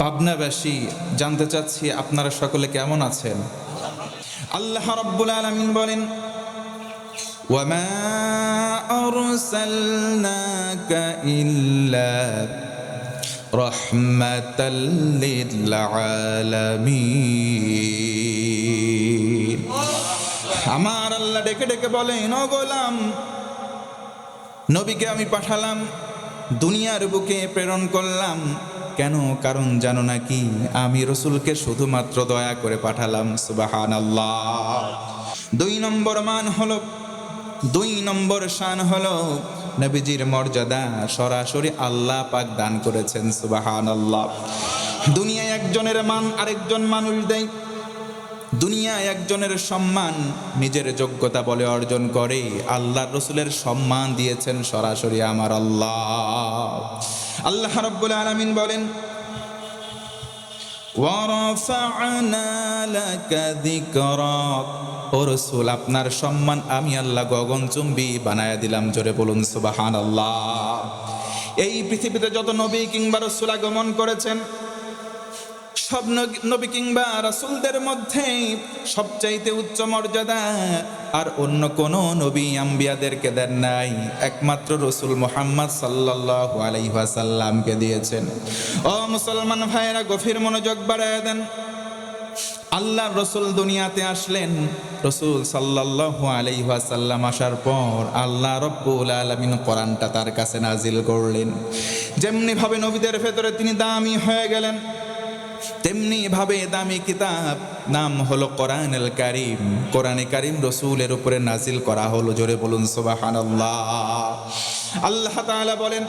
পাবনাবাসী জানতে চাচ্ছি আপনারা সকলে কেমন আছেন। আল্লাহ রাব্বুল আলামিন বলেন, ওয়ামা আরসালনাকা ইল্লা রাহমাতাল লিল আলামিন। আমার আল্লাহ ডেকে ডেকে বলেন, ও গোলাম, নবীকে আমি পাঠালাম, দুনিয়ার বুকে প্রেরণ করলাম। কেন? কারণ জানো নাকি, আমি রসুলকে শুধুমাত্র দয়া করে পাঠালাম। সুবহানাল্লাহ। 2 নম্বর মান হলো, 2 নম্বর শান হলো, নবীজির মর্যাদা সরাসরি আল্লাহ পাক দান করেছেন। সুবহানাল্লাহ। দুনিয়ায় একজনের মান আরেকজন মানুষ দেয়, দুনিয়ায় একজনের সম্মান নিজের যোগ্যতা বলে অর্জন করে। আল্লাহর রসুলের সম্মান দিয়েছেন সরাসরি আমার আল্লাহ। আল্লাহ রাব্বুল আলামিন বলেন, ওয়ারাফা'না লাকা যিকরাক। ও রাসূল, আপনার সম্মান আমি আল্লাহ গগনচুম্বী বানায়া দিলাম। জোরে বলুন সুবহানাল্লাহ। এই পৃথিবীতে যত নবী কিংবা রাসূল আগমন করেছেন, সব নবী কিংবা রাসূলদের মধ্যে সবচাইতে উচ্চ মর্যাদা আর অন্য কোন নবী আম্বিয়াদেরকে দেন নাই, একমাত্র রাসূল মুহাম্মদ সাল্লাল্লাহু আলাইহি ওয়াসাল্লামকে দিয়েছেন। ও মুসলমান ভাইয়েরা, গভীর মনোযোগ বাড়ায় দেন। আল্লাহর রাসূল দুনিয়াতে আসলেন, রাসূল সাল্লাল্লাহু আলাইহি ওয়াসাল্লাম আসার পর আল্লাহ রাব্বুল আলামিন কোরআনটা তার কাছে নাজিল করলেন। যেমনি ভাবে নবীদের ভেতরে তিনি দামি হয়ে গেলেন, তেমনি ভাবে দামি কিতাব নাম হলো কোরআনুল কারীম। কোরআনে কারীম রাসূলের উপরে নাজিল করা হলো। জোরে বলুন সুবহানাল্লাহ। আল্লাহ তাআলা বলেন,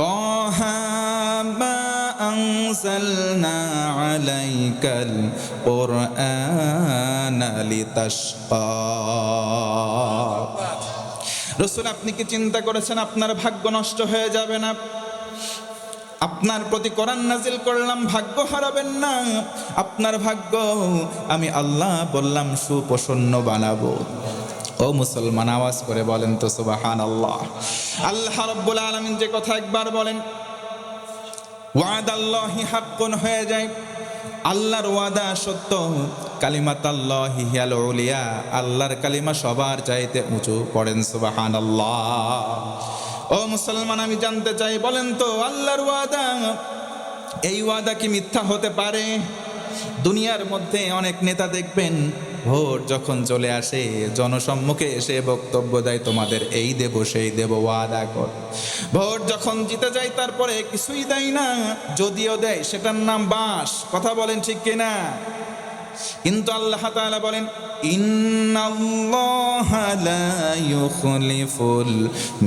তাহা মা আনজালনা আলাইকাল কুরআনা লিতাশকা। রাসূল, আপনি কি চিন্তা করেছেন আপনার ভাগ্য নষ্ট হয়ে যাবে না? আপনার প্রতি কোরআন নাজিল করলাম, ভাগ্য হারাবেন না। আপনার ভাগ্য আমি আল্লাহ বললাম সুপ্রসন্ন বানাবো। ও মুসলমান, আওয়াজ করে বলেন তো সুবহানাল্লাহ। আল্লাহ রাব্বুল আলামিন যে কথা একবার বলেন, ওয়াদাল্লাহি হাক্কুন হয়ে যায়। আল্লাহর ওয়াদা সত্য। কালিমাতাল্লাহি হিয়াল উলিয়া, আল্লাহর কালিমা সবার চাইতে উঁচু। পড়েন সুবহানাল্লাহ। ও মুসলমান, আমি জানতে চাই, বলেন তো আল্লাহর ওয়াদা, এই ওয়াদা কি মিথ্যা হতে পারে? দুনিয়ার মধ্যে অনেক নেতা দেখবেন, ভোট যখন চলে আসে জনসম্মুখে এসে বক্তব্য দেয়, তোমাদের এই দেব সেই দেব, ওয়াদা কর। ভোট যখন জিতে যায় তারপরে কিছুই দেয় না, যদিও দেয় সেটার নাম বাস। কথা বলেন ঠিক কিনা? কিন্তু আল্লাহ তাআলা বলেন, ইন্নাল্লাহা লা ইউখলিফুল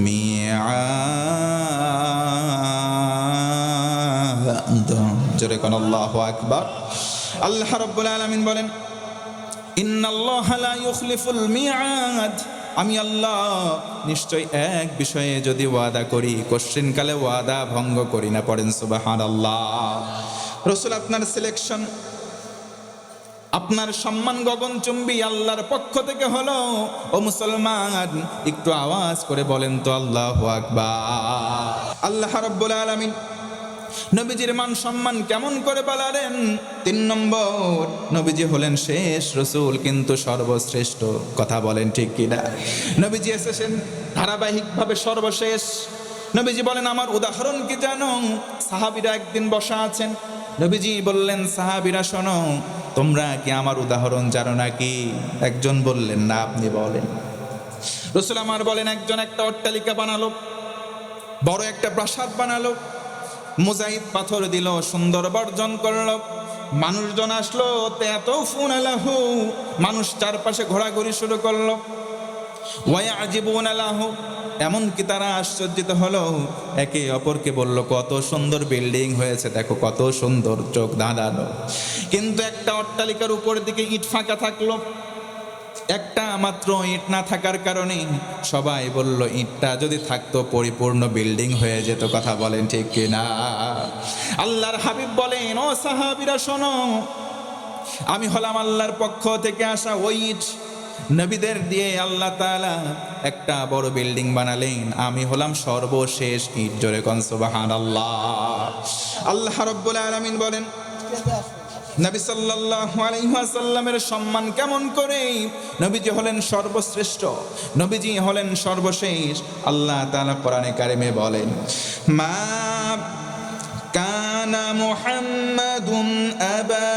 মিআদ। জোরে কোন আল্লাহু আকবার। আল্লাহ রাব্বুল আলামিন বলেন, ইন্নাল্লাহা লা ইউখলিফুল মিআদ। আমি আল্লাহ নিশ্চয় এক বিষয়ে যদি ওয়াদা করি, কোশ্চিনকালে ওয়াদা ভঙ্গ করি না। পড়েন সুবহানাল্লাহ। রাসূল, আপনার সিলেকশন, আপনার সম্মান গগনচুম্বী আল্লাহর পক্ষ থেকে হলো। ও মুসলমান, একটু আওয়াজ করে বলেন তো আল্লাহু আকবার। আল্লাহ রাব্বুল আলামিন নবীজির মান সম্মান কেমন করে বাড়ালেন? 3 নম্বর, নবীজি হলেন শেষ রাসূল কিন্তু সর্বশ্রেষ্ঠ। কথা বলেন ঠিক কিনা? নবীজি এসেছেন ধারাবাহিকভাবে সর্বশেষ। নবীজি বলেন, আমার উদাহরণ কি জানো? সাহাবীরা একদিন বসা আছেন, নবীজি বললেন, সাহাবীরা শোনো, তোমরা কি আমার উদাহরণ জানো নাকি? একজন বললেন, না, আপনি বলেন। রাসূল আমার বলেন, একজন একটা অট্টালিকা বানালো, বড় একটা প্রাসাদ বানালো, মোজাইদ পাথর দিল, সুন্দর বর্জন করলো। মানুষজন আসলো, এত ফুন আলাহু, মানুষ চারপাশে ঘোরাঘুরি শুরু করলো। ওয়া আজিবুন আলাহু, এমনকি তারা আশ্চর্যিত হলো, একে অপরকে বলল, কত সুন্দর বিল্ডিং হয়েছে, দেখো কত সুন্দর, চোখ ধাঁধানো। কিন্তু একটা অট্টালিকার উপর দিকে ইট ফাঁকা থাকলো, একটা মাত্র ইট না থাকার কারণে সবাই বলল, ইটটা যদি থাকতো পরিপূর্ণ বিল্ডিং হয়ে যেত। কথা বলেন ঠিক কিনা? আল্লাহর হাবিব বলেন, ও সাহাবীরা শোনো, আমি হলাম আল্লাহর পক্ষ থেকে আসা ওই ইট, নবীদের দিয়ে আল্লাহ তাআলা একটা বড় বিল্ডিং বানালেন, আমি হলাম সর্বশেষ ইট। জোরে কোন সুবহানাল্লাহ। আল্লাহ রাব্বুল আলামিন বলেন নবী সাল্লাল্লাহু আলাইহি ওয়াসাল্লামের সম্মান কেমন করে? নবীজি হলেন সর্বশ্রেষ্ঠ, নবীজি হলেন সর্বশেষ। আল্লাহ তাআলা কোরআনে কারিমে বলেন, মা কানা মুহাম্মাদুন আবা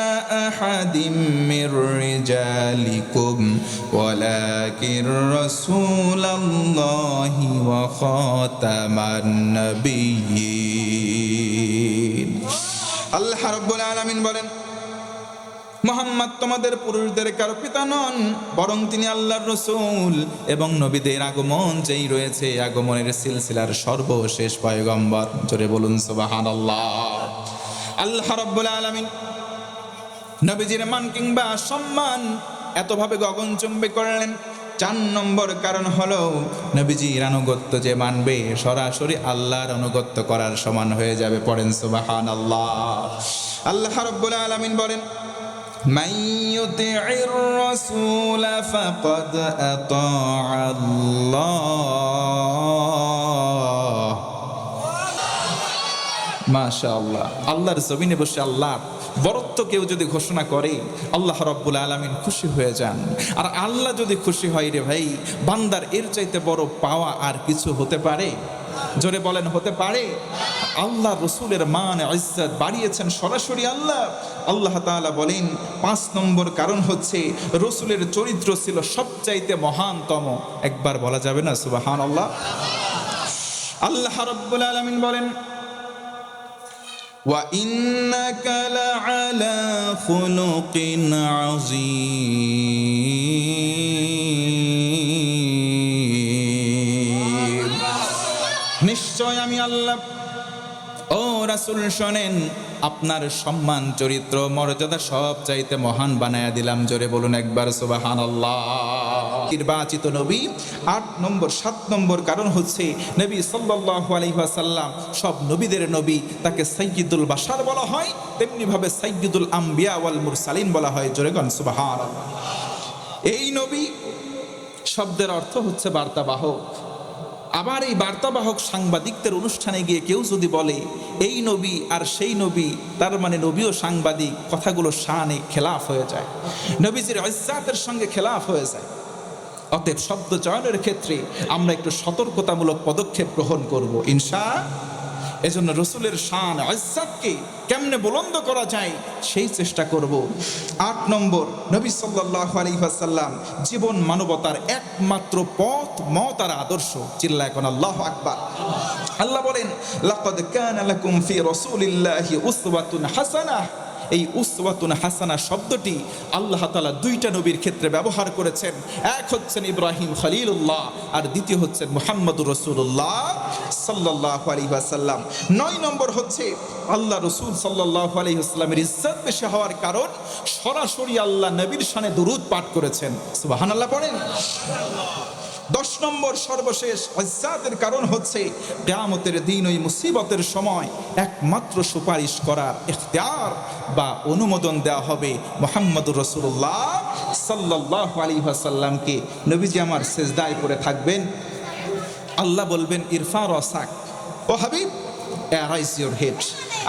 আহাদিম মির রিজালিকুম ওয়ালাকিন রাসূলুল্লাহি ওয়া খাতামান নাবিয়্যিন। আল্লাহ রাব্বুল আলামিন বলেন, মুহাম্মদ তোমাদের পুরুষদের কারো পিতা নন, বরং তিনি আল্লাহর রাসূল এবং নবীদের আগমন যেই রয়েছে আগমনের সিলসিলার সর্বশেষ পয়গম্বর। জোরে বলুন সুবহানাল্লাহ। আল্লাহ রাব্বুল আলামিন নবীজির মান কিংবা সম্মান এতভাবে গগনচুম্বী করলেন। 4 নম্বর কারণ হলো নবীজির আনুগত্য যে মানবে সরাসরি আল্লাহর আনুগত্য করার সমান হয়ে যাবে। পড়েন সুবহানাল্লাহ। আল্লাহ রাব্বুল আলামিন বলেন, মান ইউতি'ইর রাসূল ফাকাদ আতা'আল্লাহ। মাশাআল্লাহ। আল্লাহর জমিনে বসে আল্লাহর বরত্ব কেউ যদি ঘোষণা করে আল্লাহ রাব্বুল আলামিন খুশি হয়ে যান। আর আল্লাহ যদি খুশি হয় রে ভাই, বান্দার এর চাইতে বড় পাওয়া আর কিছু হতে পারে? জোরে বলেন, হতে পারে? আল্লাহ রসুলের মান ইজ্জত বাড়িয়েছেন সরাসরি আল্লাহ। আল্লাহ তাআলা বলেন 5 নম্বর কারণ হচ্ছে রসুলের চরিত্র ছিল সবচাইতে মহানতম। একবার বলা যাবে না সুবহানাল্লাহ? আল্লাহ রাব্বুল আলামিন বলেন, ওয়া ইন্নাকা লাআলা খুলুকিন আযীম। নিশ্চয় আমি আল্লাহ, ও রাসূল শোনেন, আপনার সম্মান চরিত্র মর্যাদা সব চাইতে মহান বানায়া দিলাম। জোরে বলুন একবার সুবহানাল্লাহ। নির্বাচিত নবী। 8 নম্বর 7 নম্বর কারণ হচ্ছে নবী সাল্লাল্লাহু আলাইহি ওয়াসাল্লাম সব নবীদের নবী, তাকে সাইয়্যিদুল বাশার বলা হয়, তেমনি ভাবে সাইয়্যিদুল আম্বিয়া ওয়াল মুরসালিন বলা হয়। জোরে গান সুবহানাল্লাহ। এই নবী শব্দের অর্থ হচ্ছে বার্তাবাহক। আবার এই বার্তাবাহক সাংবাদিকদের অনুষ্ঠানে গিয়ে কেউ যদি বলে এই নবী আর সেই নবী, তার মানে নবী ও সাংবাদিক, কথাগুলো শানে খেলাফ হয়ে যায়, নবীজির ইজ্জাতের সঙ্গে খেলাফ হয়ে যায়। অতএব শব্দ চয়নের ক্ষেত্রে আমরা একটু সতর্কতামূলক পদক্ষেপ গ্রহণ করব ইনশাআল্লাহ। এজন্য রসুলের শান ইজ্জতকে কেমনে বুলন্দ করা যায় সেই চেষ্টা করব। 8 নম্বর, নবী সাল্লাল্লাহু আলাইহি ওয়াসাল্লাম জীবন মানবতার একমাত্র পথ, মত আর আদর্শ। চিল্লায় কোন আল্লাহু আকবার। আল্লাহ বলেন, লাকাদ কানা লাকুম ফি রাসূলিল্লাহি উসওয়াতুন হাসানাহ। এই উসওয়াতুন হাসানা শব্দটি আল্লাহ তাআলা 2টা নবীর ক্ষেত্রে ব্যবহার করেছেন। এক হচ্ছেন ইব্রাহিম খলিলুল্লাহ, আর দ্বিতীয় হচ্ছেন মুহাম্মদুর রাসূলুল্লাহ সাল্লাল্লাহু আলাইহি ওয়াসাল্লাম। 9 নম্বর হচ্ছে আল্লাহ রাসূল সাল্লাল্লাহু আলাইহি ওয়াসাল্লামের ইজ্জত বেশি হওয়ার কারণ সরাসরি আল্লাহ নবীর শানে দুরূদ পাঠ করেছেন। সুবহানাল্লাহ পড়েন। 10 নম্বর সর্বশেষ ইজ্জতের কারণ হচ্ছে কিয়ামতের দিন ওই মুসিবতের সময় একমাত্র সুপারিশ করার ইখতিয়ার বা অনুমোদন দেওয়া হবে মুহাম্মদুর রাসূলুল্লাহ সাল্লাল্লাহু আলাইহি ওয়াসাল্লামকে। নবীজি আমার সিজদায় পড়ে থাকবেন, আল্লাহ বলবেন ইরফা রাসাক, ও হাবিব রাইজ ইউর হেড,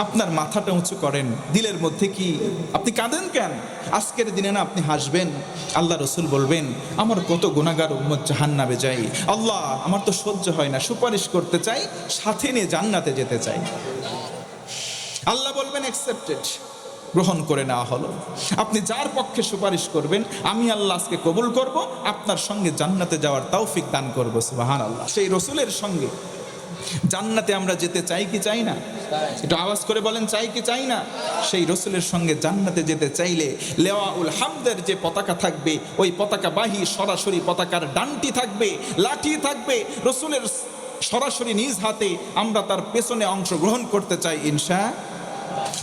আপনার মাথাটা উঁচু করেন। দিলের মধ্যে কি আপনি কাঁদেন কেন? আজকের দিনে না আপনি হাসবেন। আল্লাহ রসুল বলবেন আমার কত গুনাহগার উম্মত জাহান্নামে যায়, আল্লাহ আমার তো সহ্য হয় না, সুপারিশ করতে চাই, সাথে নিয়ে জান্নাতে যেতে চাই। আল্লাহ বলবেন অ্যাকসেপ্টেড, গ্রহণ করে নেওয়া হলো। আপনি যার পক্ষে সুপারিশ করবেন আমি আল্লাহ আজকে কবুল করব, আপনার সঙ্গে জান্নাতে যাওয়ার তৌফিক দান করব। সুবহানাল্লাহ। সেই রসুলের সঙ্গে জান্নাতে আমরা যেতে চাই কি চাই না? একটু আওয়াজ করে বলেন, চাই কি চাই না? সেই রসুলের সঙ্গে জান্নাতে যেতে চাইলে লেওয়াউল হামদের যে পতাকা থাকবে, ওই পতাকা বাহী সরাসরি পতাকার ডানটি থাকবে, লাঠি থাকবে রসুলের সরাসরি নিজ হাতে, আমরা তার পেছনে অংশগ্রহণ করতে চাই ইনশাআল্লাহ।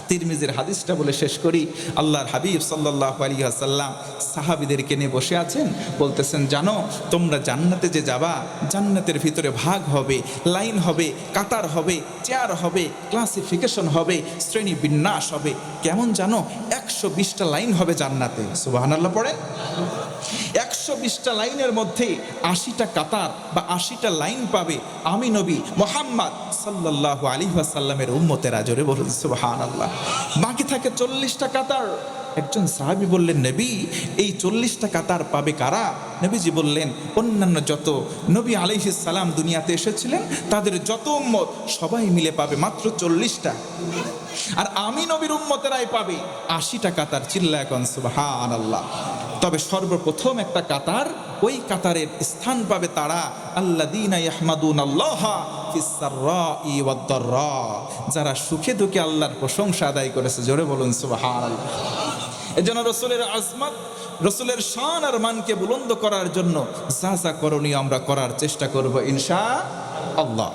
তিরমিজির হাদিসটা বলে শেষ করি। আল্লাহর হাবিব সাল্লাল্লাহু আলাইহি ওয়াসাল্লাম সাহাবীদেরকে নিয়ে বসে আছেন, বলতেছেন জানো তোমরা জান্নাতে যে যাবা, জান্নাতের ভিতরে ভাগ হবে, লাইন হবে, কাতার হবে, চেয়ার হবে, ক্লাসিফিকেশন হবে, শ্রেণী বিন্যাস হবে। কেমন জানো? 120টা লাইন হবে জান্নাতে। সুবহানাল্লাহ পড়ে। 120টা লাইনের মধ্যে 80টা কাতার বা 80টা লাইন পাবে আমি নবী মুহাম্মদ সাল্লাল্লাহু আলাইহি ওয়াসাল্লামের উম্মতেরা। জোরে বলুন সুবহানাল্লাহ। বাকি থাকে 40টা কাতার। একজন সাহাবী বললেন, নবী এই 40টা কাতার পাবে কারা? নবীজি বললেন, অন্যান্য যত নবী আলাইহিস সালাম দুনিয়াতে এসেছিলেন তাদের যত উম্মত সবাই মিলে পাবে মাত্র 40টা, আর আমি নবীর উম্মতেরাই পাবে 80টা কাতার। চিল্লায় এখন সুবহানাল্লাহ। তবে সর্বপ্রথম একটা কাতার, ওই কাতারের স্থান পাবে তারা আল্লাযীনা ইয়াহমাদুনাল্লাহা ফিস সাররাই ওয়াদ দাররা, যারা সুখে দুঃখে আল্লাহর প্রশংসা আদায় করেছে। জোরে বলুন সুবহানাল্লাহ। এজন্য রাসূলের আজমত, রাসূলের শান আর মানকে বুলন্দ করার জন্য যা যা করণীয় আমরা করার চেষ্টা করব ইনশাআল্লাহ।